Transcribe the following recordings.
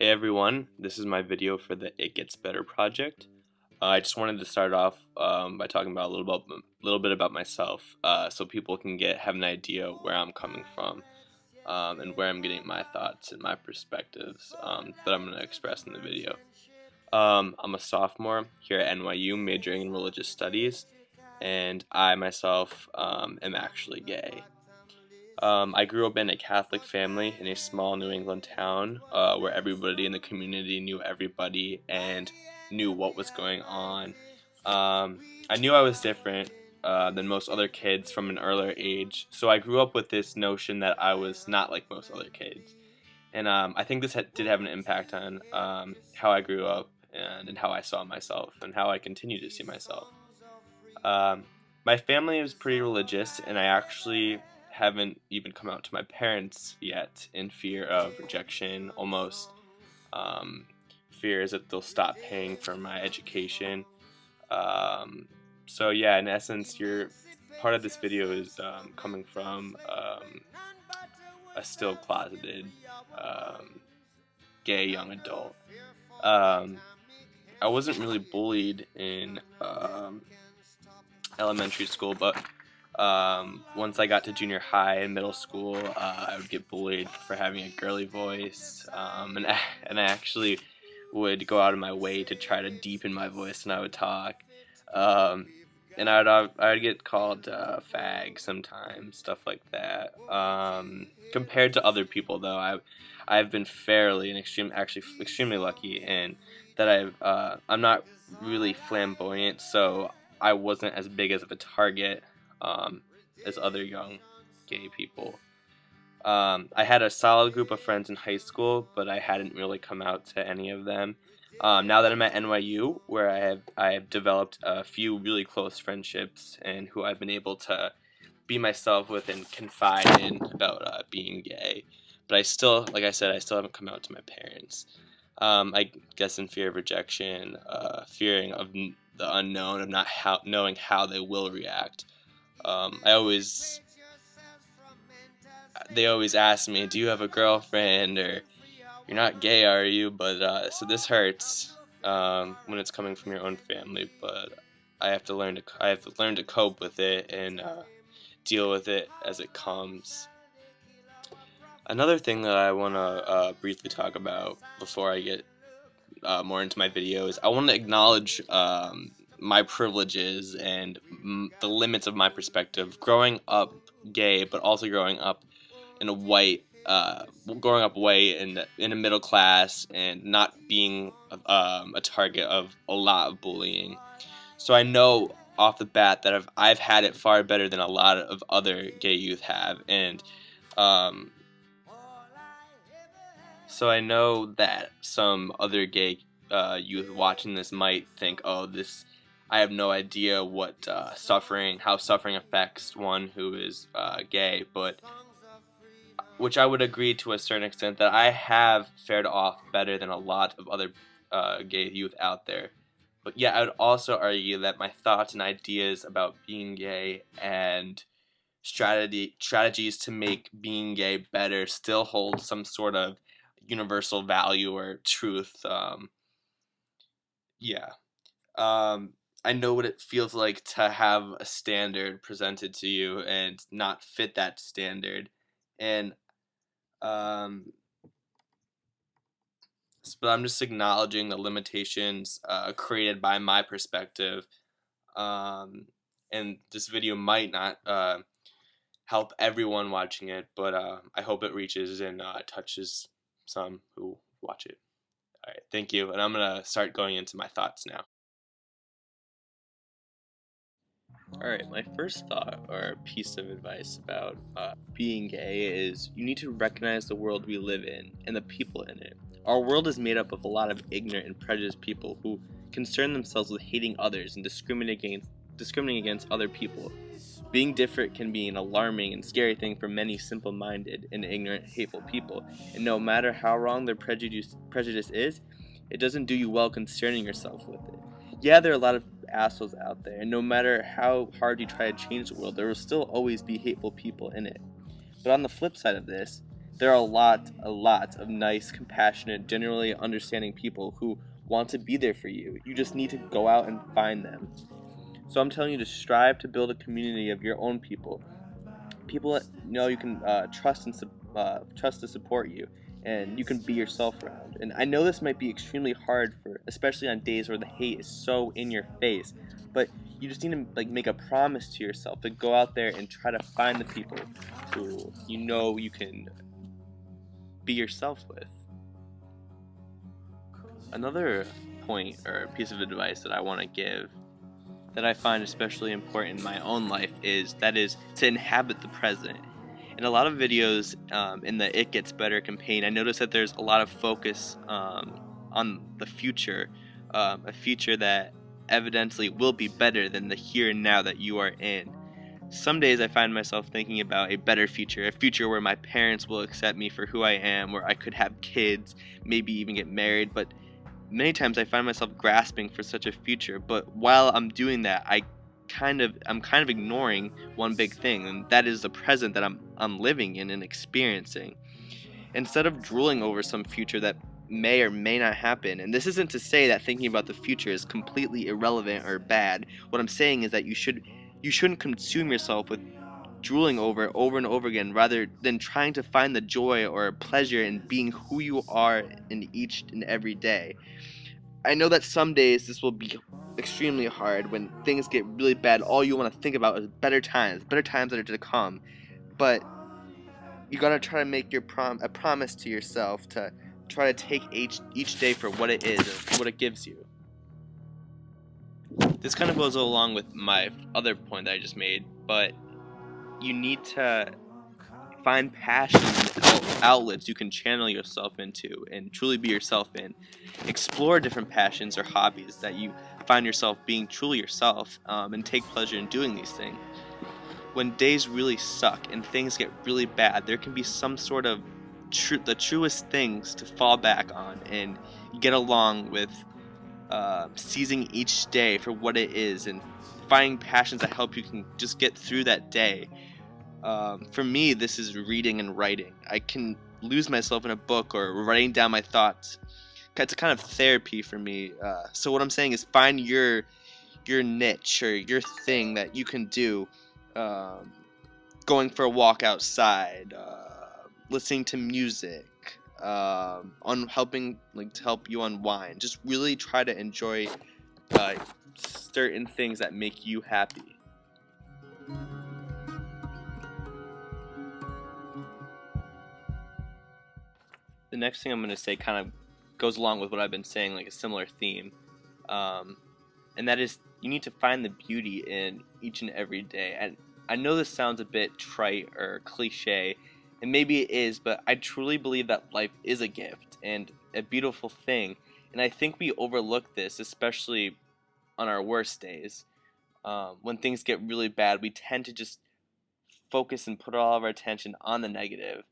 Hey everyone, this is my video for the It Gets Better project. I just wanted to start off by talking about a little bit about myself, so people can have an idea where I'm coming from, and where I'm getting my thoughts and my perspectives that I'm going to express in the video. I'm a sophomore here at NYU, majoring in religious studies, and I myself am actually gay. I grew up in a Catholic family in a small New England town where everybody in the community knew everybody and knew what was going on. I knew I was different than most other kids from an earlier age, so I grew up with this notion that I was not like most other kids. And I think this did have an impact on how I grew up and how I saw myself and how I continue to see myself. Um, my family is pretty religious, and I actually haven't even come out to my parents yet in fear of rejection, almost um, fears that they'll stop paying for my education. Um, so yeah, in essence, your part of this video is coming from a still closeted um, gay young adult. Um, I wasn't really bullied in elementary school, but once I got to junior high and middle school, I would get bullied for having a girly voice, and I actually would go out of my way to try to deepen my voice when I would talk, um, and I would get called fag sometimes, stuff like that. Compared to other people, though, I've been fairly and extremely lucky in that I'm not really flamboyant, so I wasn't as big as of a target as other young gay people. I had a solid group of friends in high school, but I hadn't really come out to any of them. Now that I'm at NYU, where I have developed a few really close friendships and who I've been able to be myself with and confide in about being gay. But I still, like I said, I still haven't come out to my parents. I guess in fear of rejection, fearing of the unknown, of not knowing how they will react. I always They always ask me, "Do you have a girlfriend?" or "You're not gay, are you?" But so this hurts when it's coming from your own family. But I have to learn to cope with it and deal with it as it comes. Another thing that I want to briefly talk about before I get more into my video is I want to acknowledge my privileges and the limits of my perspective. Growing up gay, but also in a white, growing up white and in a middle class, and not being a target of a lot of bullying. So I know off the bat that I've had it far better than a lot of other gay youth have, and um, so I know that some other gay youth watching this might think, "Oh, this." I have no idea what how suffering affects one who is gay, but which I would agree to a certain extent that I have fared off better than a lot of other gay youth out there. But yeah, I would also argue that my thoughts and ideas about being gay and strategies to make being gay better still hold some sort of universal value or truth. Yeah. Um, I know what it feels like to have a standard presented to you and not fit that standard. And um, but I'm just acknowledging the limitations created by my perspective. Um, and this video might not help everyone watching it, but I hope it reaches and touches some who watch it. All right, thank you, and I'm gonna start going into my thoughts now. All right, my first thought or piece of advice about being gay is you need to recognize the world we live in and the people in it. Our world is made up of a lot of ignorant and prejudiced people who concern themselves with hating others and discriminating against other people. Being different can be an alarming and scary thing for many simple-minded and ignorant, hateful people, and no matter how wrong their prejudice is, it doesn't do you well concerning yourself with it. Yeah, there are a lot of assholes out there, and no matter how hard you try to change the world, there will still always be hateful people in it. But on the flip side of this, There are a lot of nice, compassionate, generally understanding people who want to be there for you. You just need to go out and find them. So I'm telling you to strive to build a community of your own people. People that you can trust and trust to support you, and you can be yourself around. And I know this might be extremely hard for, especially on days where the hate is so in your face, but you just need to make a promise to yourself to go out there and try to find the people who you can be yourself with. Another point or piece of advice that I want to give that I find especially important in my own life is to inhabit the present. In a lot of videos in the It Gets Better campaign, I noticed that there's a lot of focus on the future, a future that evidently will be better than the here and now that you are in. Some days I find myself thinking about a better future, a future where my parents will accept me for who I am, where I could have kids, maybe even get married, but many times I find myself grasping for such a future, but while I'm doing that, I'm kind of ignoring one big thing, and that is the present that I'm living in and experiencing. Instead of drooling over some future that may or may not happen, and this isn't to say that thinking about the future is completely irrelevant or bad. What I'm saying is that you shouldn't consume yourself with drooling over and over again, rather than trying to find the joy or pleasure in being who you are in each and every day. I know that some days this will be extremely hard when things get really bad. All you want to think about is better times that are to come. But you gotta try to make a promise to yourself to try to take each day for what it is and what it gives you. This kind of goes along with my other point that I just made, but you need to find passion and outlets you can channel yourself into and truly be yourself in. Explore different passions or hobbies that you find yourself being truly yourself, and take pleasure in doing these things. When days really suck and things get really bad, there can be some sort of the truest things to fall back on and get along with, seizing each day for what it is and finding passions that help you can just get through that day. For me, this is reading and writing. I can lose myself in a book or writing down my thoughts. It's a kind of therapy for me. So what I'm saying is find your niche or your thing that you can do. Going for a walk outside, listening to music, on helping to help you unwind. Just really try to enjoy certain things that make you happy. The next thing I'm going to say kind of goes along with what I've been saying, like a similar theme, and that is you need to find the beauty in each and every day. And I know this sounds a bit trite or cliche, and maybe it is, but I truly believe that life is a gift and a beautiful thing, and I think we overlook this, especially on our worst days. When things get really bad, we tend to just focus and put all of our attention on the negative.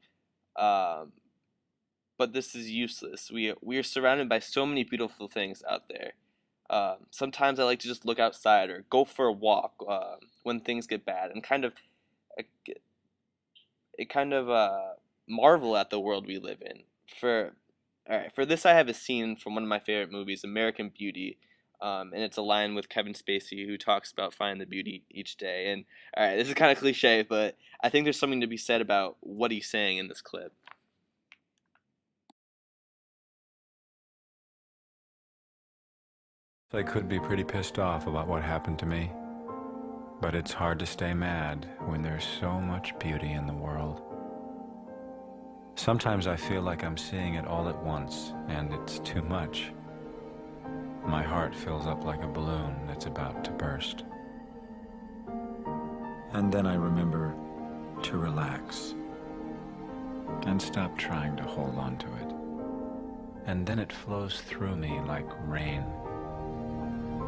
Um, but this is useless. We are surrounded by so many beautiful things out there. Sometimes I like to just look outside or go for a walk when things get bad, and marvel at the world we live in. For this, I have a scene from one of my favorite movies, American Beauty, and it's a line with Kevin Spacey who talks about finding the beauty each day. And this is kind of cliche, but I think there's something to be said about what he's saying in this clip. I could be pretty pissed off about what happened to me, but it's hard to stay mad when there's so much beauty in the world. Sometimes I feel like I'm seeing it all at once, and it's too much. My heart fills up like a balloon that's about to burst. And then I remember to relax and stop trying to hold on to it. And then it flows through me like rain.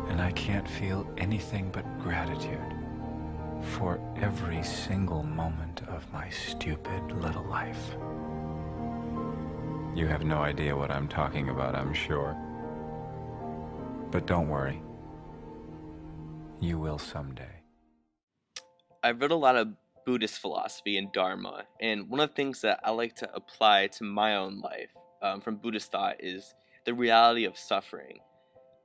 And I can't feel anything but gratitude for every single moment of my stupid little life. You have no idea what I'm talking about, I'm sure. But don't worry. You will someday. I've read a lot of Buddhist philosophy and Dharma. And one of the things that I like to apply to my own life from Buddhist thought is the reality of suffering,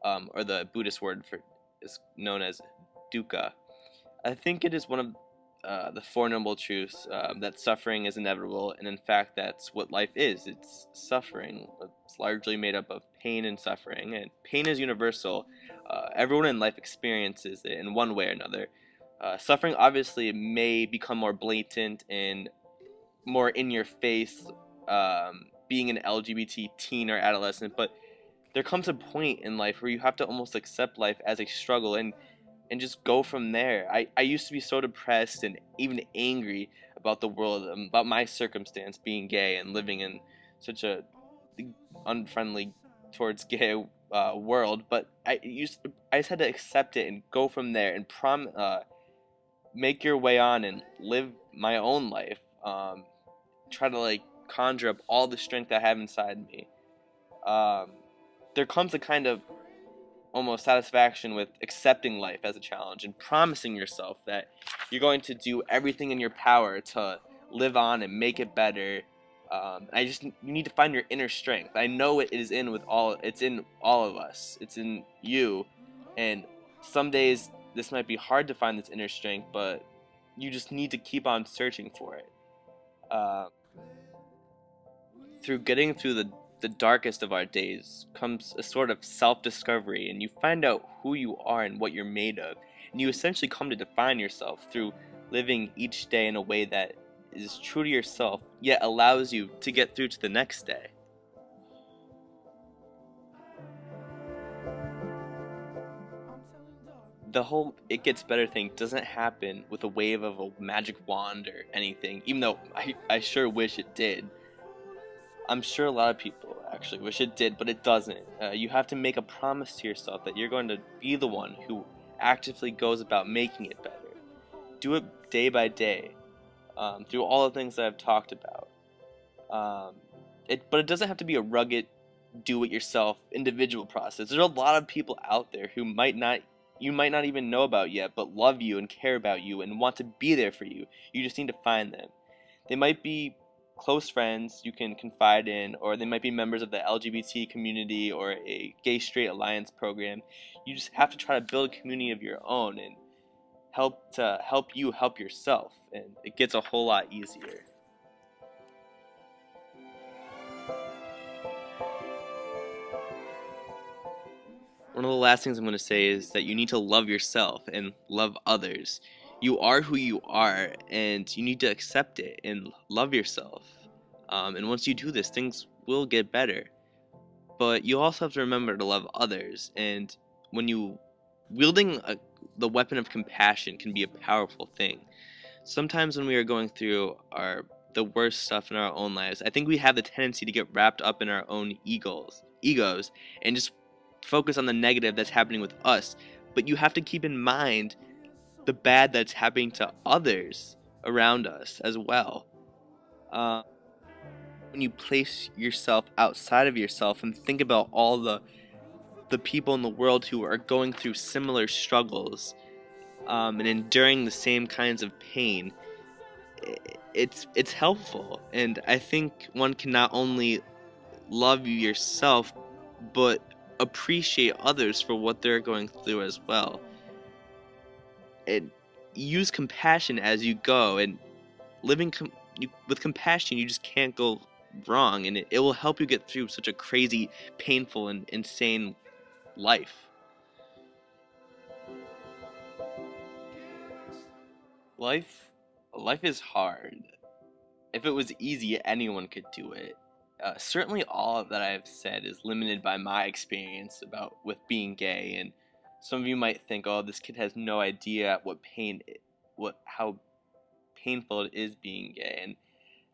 or the Buddhist word for is known as dukkha. I think it is one of the Four Noble Truths that suffering is inevitable, and in fact, that's what life is. It's suffering. It's largely made up of pain and suffering, and pain is universal. Everyone in life experiences it in one way or another. Suffering obviously may become more blatant and more in your face, being an LGBT teen or adolescent, but there comes a point in life where you have to almost accept life as a struggle and just go from there. I used to be so depressed and even angry about the world, about my circumstance being gay and living in such a unfriendly towards gay world. But I just had to accept it and go from there and make your way on and live my own life. Try to like conjure up all the strength I have inside me. Um, there comes a kind of almost satisfaction with accepting life as a challenge and promising yourself that you're going to do everything in your power to live on and make it better. You need to find your inner strength. I know it's in all of us. It's in you, and some days this might be hard to find this inner strength, but you just need to keep on searching for it. Uh, Through getting through the darkest of our days comes a sort of self-discovery, and you find out who you are and what you're made of, and you essentially come to define yourself through living each day in a way that is true to yourself yet allows you to get through to the next day. The whole it gets better thing doesn't happen with a wave of a magic wand or anything, even though I sure wish it did. I'm sure a lot of people actually wish it did, but it doesn't. You have to make a promise to yourself that you're going to be the one who actively goes about making it better. Do it day by day, through all the things that I've talked about. But it doesn't have to be a rugged, do-it-yourself individual process. There's a lot of people out there who you might not even know about yet, but love you and care about you and want to be there for you. You just need to find them. They might be close friends you can confide in, or they might be members of the LGBT community or a gay straight alliance program. You just have to try to build a community of your own and help you help yourself, and it gets a whole lot easier. One of the last things I'm going to say is that you need to love yourself and love others. You are who you are, and you need to accept it and love yourself. And once you do this, things will get better. But you also have to remember to love others. And when you wielding the weapon of compassion can be a powerful thing. Sometimes when we are going through the worst stuff in our own lives, I think we have the tendency to get wrapped up in our own egos, and just focus on the negative that's happening with us. But you have to keep in mind the bad that's happening to others around us as well. When you place yourself outside of yourself and think about all the people in the world who are going through similar struggles, and enduring the same kinds of pain, it's helpful. And I think one can not only love yourself but appreciate others for what they're going through as well, and use compassion as you go. And with compassion, you just can't go wrong, and it will help you get through such a crazy, painful, and insane life. Life is hard. If it was easy, anyone could do it. Certainly, all that I've said is limited by my experience with being gay, and some of you might think, "Oh, this kid has no idea how painful it is being gay." And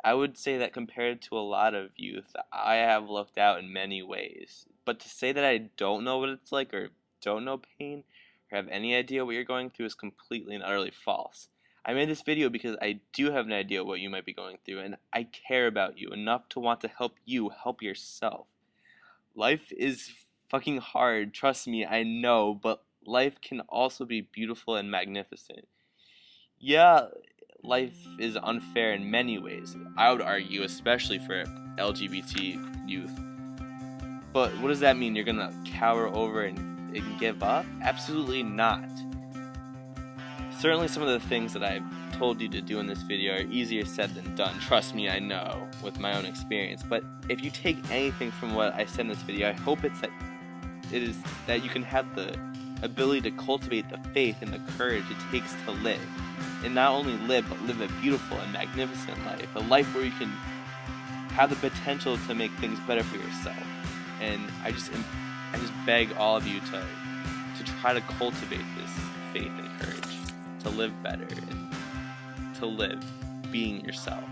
I would say that compared to a lot of youth, I have lucked out in many ways. But to say that I don't know what it's like, or don't know pain, or have any idea what you're going through is completely and utterly false. I made this video because I do have an idea what you might be going through, and I care about you enough to want to help you help yourself. Life is fucking hard, trust me, I know, but life can also be beautiful and magnificent. Yeah, life is unfair in many ways. I would argue, especially for LGBT youth. But what does that mean? You're gonna cower over and give up? Absolutely not. Certainly some of the things that I've told you to do in this video are easier said than done. Trust me, I know, with my own experience. But if you take anything from what I said in this video, I hope it is that you can have the ability to cultivate the faith and the courage it takes to live. And not only live, but live a beautiful and magnificent life. A life where you can have the potential to make things better for yourself. And I just beg all of you to try to cultivate this faith and courage, to live better, and to live being yourself.